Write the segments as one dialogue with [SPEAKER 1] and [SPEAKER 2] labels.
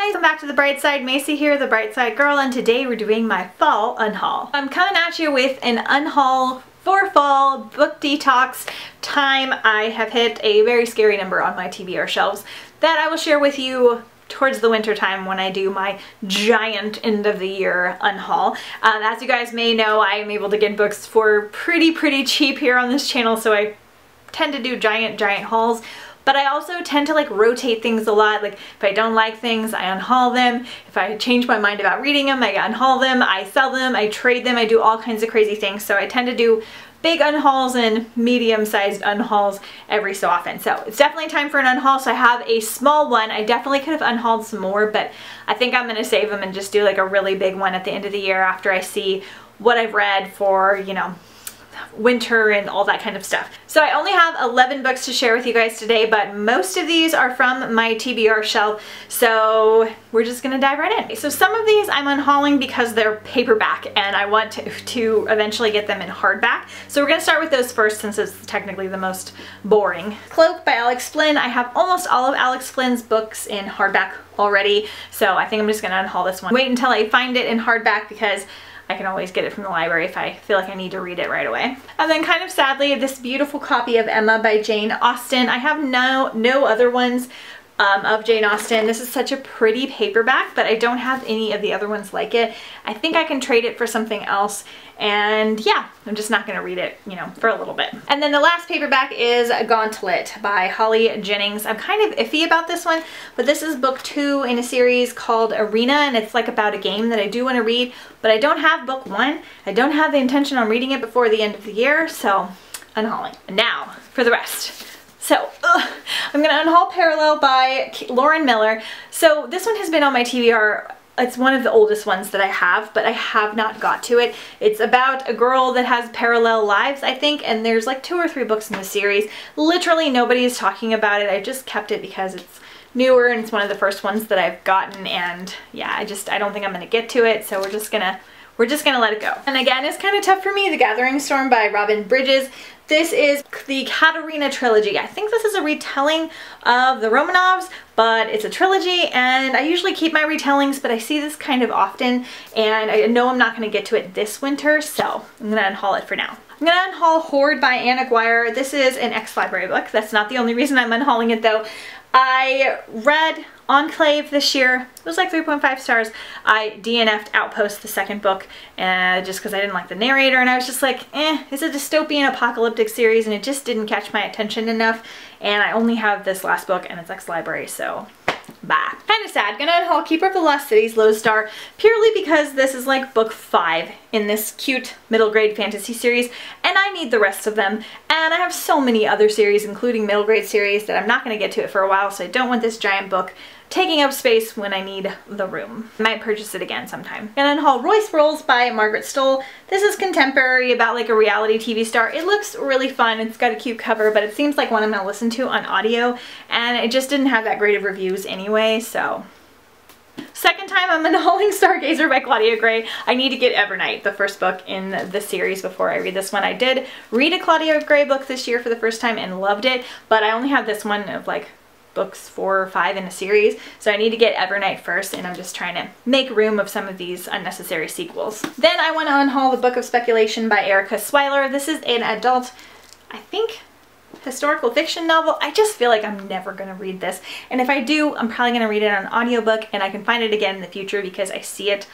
[SPEAKER 1] guys, welcome back to The Bright Side. Macy here, the Bright Side Girl, and today we're doing my fall unhaul. I'm coming at you with an unhaul for fall book detox time. I have hit a very scary number on my TBR shelves that I will share with you towards the winter time when I do my giant end of the year unhaul. As you guys may know, I am able to get books for pretty cheap here on this channel, so I tend to do giant hauls. But I also tend to like rotate things a lot. Like if I don't like things, I unhaul them. If I change my mind about reading them, I unhaul them, I sell them, I trade them, I do all kinds of crazy things. So I tend to do big unhauls and medium-sized unhauls every so often. So it's definitely time for an unhaul. So I have a small one. I definitely could have unhauled some more, but I think I'm gonna save them and just do like a really big one at the end of the year after I see what I've read for, you know, winter and all that kind of stuff. So I only have 11 books to share with you guys today, but most of these are from my TBR shelf, so we're just gonna dive right in. So some of these I'm unhauling because they're paperback and I want to eventually get them in hardback. So we're gonna start with those first since it's technically the most boring. Cloak by Alex Flynn. I have almost all of Alex Flynn's books in hardback already, so I think I'm just gonna unhaul this one. Wait until I find it in hardback because I can always get it from the library if I feel like I need to read it right away. And then kind of sadly, this beautiful copy of Emma by Jane Austen. I have no other ones of Jane Austen. This is such a pretty paperback, but I don't have any of the other ones like it. I think I can trade it for something else, and yeah, I'm just not gonna read it, you know, for a little bit. And then the last paperback is Gauntlet by Holly Jennings. I'm kind of iffy about this one, but this is book 2 in a series called Arena, and it's like about a game that I do want to read, but I don't have book 1. I don't have the intention on reading it before the end of the year, so unhauling. And now for the rest. So, I'm gonna unhaul Parallel by Lauren Miller. So this one has been on my TBR. It's one of the oldest ones that I have, but I have not got to it. It's about a girl that has parallel lives, I think, and there's like 2 or 3 books in the series. Literally nobody is talking about it. I just kept it because it's newer and it's one of the first ones that I've gotten, and yeah, I don't think I'm gonna get to it, so we're just gonna let it go. And again, it's kind of tough for me, The Gathering Storm by Robin Bridges. This is the Katerina trilogy. I think this is a retelling of the Romanovs, but it's a trilogy, and I usually keep my retellings, but I see this kind of often, and I know I'm not gonna get to it this winter, so I'm gonna unhaul it for now. I'm gonna unhaul Hoard by Anna Guire. This is an ex-library book. That's not the only reason I'm unhauling it though. I read Enclave this year. It was like 3.5 stars. I DNF'd Outpost, the second book, just because I didn't like the narrator, and I was just like, it's a dystopian apocalyptic series and it just didn't catch my attention enough, and I only have this last book and it's ex-library, so bye. Kind of sad. Gonna unhaul Keeper of the Lost Cities, Lodestar, purely because this is like book 5 in this cute middle grade fantasy series, and I need the rest of them, and I have so many other series, including middle grade series, that I'm not gonna get to it for a while, so I don't want this giant book taking up space when I need the room. I might purchase it again sometime. And unhaul Royce Rolls by Margaret Stoll. This is contemporary, about like a reality TV star. It looks really fun. It's got a cute cover, but it seems like one I'm gonna listen to on audio, and it just didn't have that great of reviews anyway, so. Second time I'm unhauling Stargazer by Claudia Gray. I need to get Evernight, the first book in the series, before I read this one. I did read a Claudia Gray book this year for the first time and loved it, but I only have this one of like books 4 or 5 in a series, so I need to get Evernight first, and I'm just trying to make room of some of these unnecessary sequels. Then I want to unhaul The Book of Speculation by Erica Swiler. This is an adult, I think, historical fiction novel. I just feel like I'm never gonna read this, and if I do, I'm probably gonna read it on audiobook, and I can find it again in the future because I see it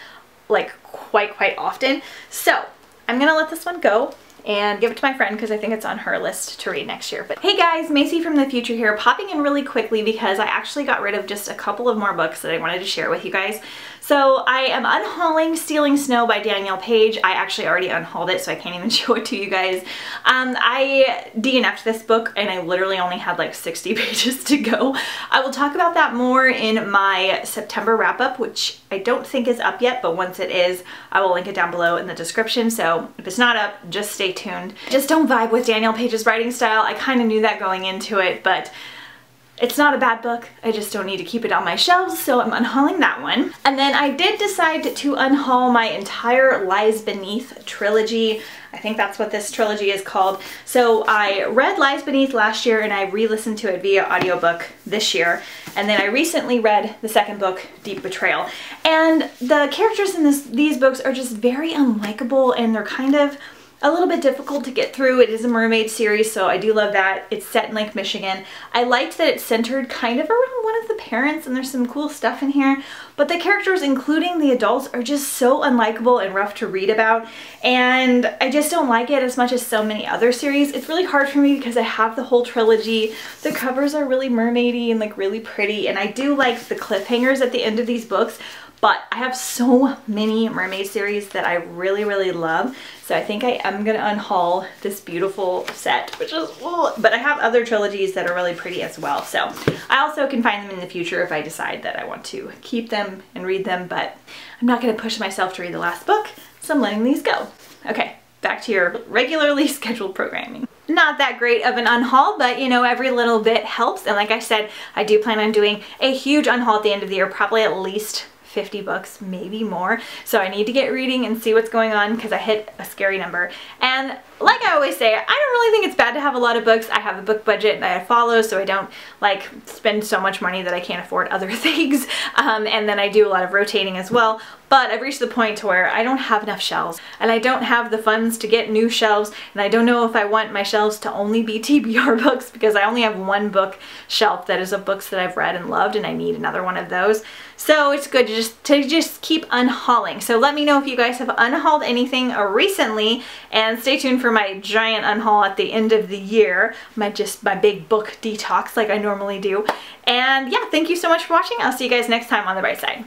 [SPEAKER 1] like quite often. So I'm gonna let this one go and give it to my friend because I think it's on her list to read next year. But hey guys, Macy from the future here, popping in really quickly because I actually got rid of just a couple of more books that I wanted to share with you guys. So I am unhauling Stealing Snow by Danielle Page. I actually already unhauled it, so I can't even show it to you guys. I DNF'd this book and I literally only had like 60 pages to go. I will talk about that more in my September wrap-up, which I don't think is up yet, but once it is, I will link it down below in the description. So if it's not up, just stay tuned. Just don't vibe with Danielle Page's writing style. I kind of knew that going into it, but It's not a bad book, I just don't need to keep it on my shelves, so I'm unhauling that one. And then I did decide to unhaul my entire Lies Beneath trilogy. I think that's what this trilogy is called. So I read Lies Beneath last year and I re-listened to it via audiobook this year. And then I recently read the second book, Deep Betrayal. And the characters in these books are just very unlikable, and they're kind of a little bit difficult to get through. It is a mermaid series, so I do love that. It's set in Lake Michigan. I liked that it's centered kind of around one of the parents, and there's some cool stuff in here. But the characters, including the adults, are just so unlikable and rough to read about. And I just don't like it as much as so many other series. It's really hard for me because I have the whole trilogy. The covers are really mermaidy and like really pretty. And I do like the cliffhangers at the end of these books. But I have so many mermaid series that I really, really love. So I think I am going to unhaul this beautiful set, which is, but I have other trilogies that are really pretty as well. So I also can find them in the future if I decide that I want to keep them and read them, but I'm not going to push myself to read the last book, so I'm letting these go. Okay, back to your regularly scheduled programming. Not that great of an unhaul, but you know, every little bit helps. And like I said, I do plan on doing a huge unhaul at the end of the year, probably at least 50 books, maybe more. So I need to get reading and see what's going on because I hit a scary number. And like I always say, I don't really think it's bad to have a lot of books. I have a book budget that I follow, so I don't like spend so much money that I can't afford other things. And then I do a lot of rotating as well. But I've reached the point to where I don't have enough shelves, and I don't have the funds to get new shelves, and I don't know if I want my shelves to only be TBR books because I only have one book shelf that is of books that I've read and loved, and I need another one of those. So it's good to just keep unhauling. So let me know if you guys have unhauled anything recently, and stay tuned for my giant unhaul at the end of the year, my big book detox like I normally do. And yeah, thank you so much for watching. I'll see you guys next time on The Bright Side.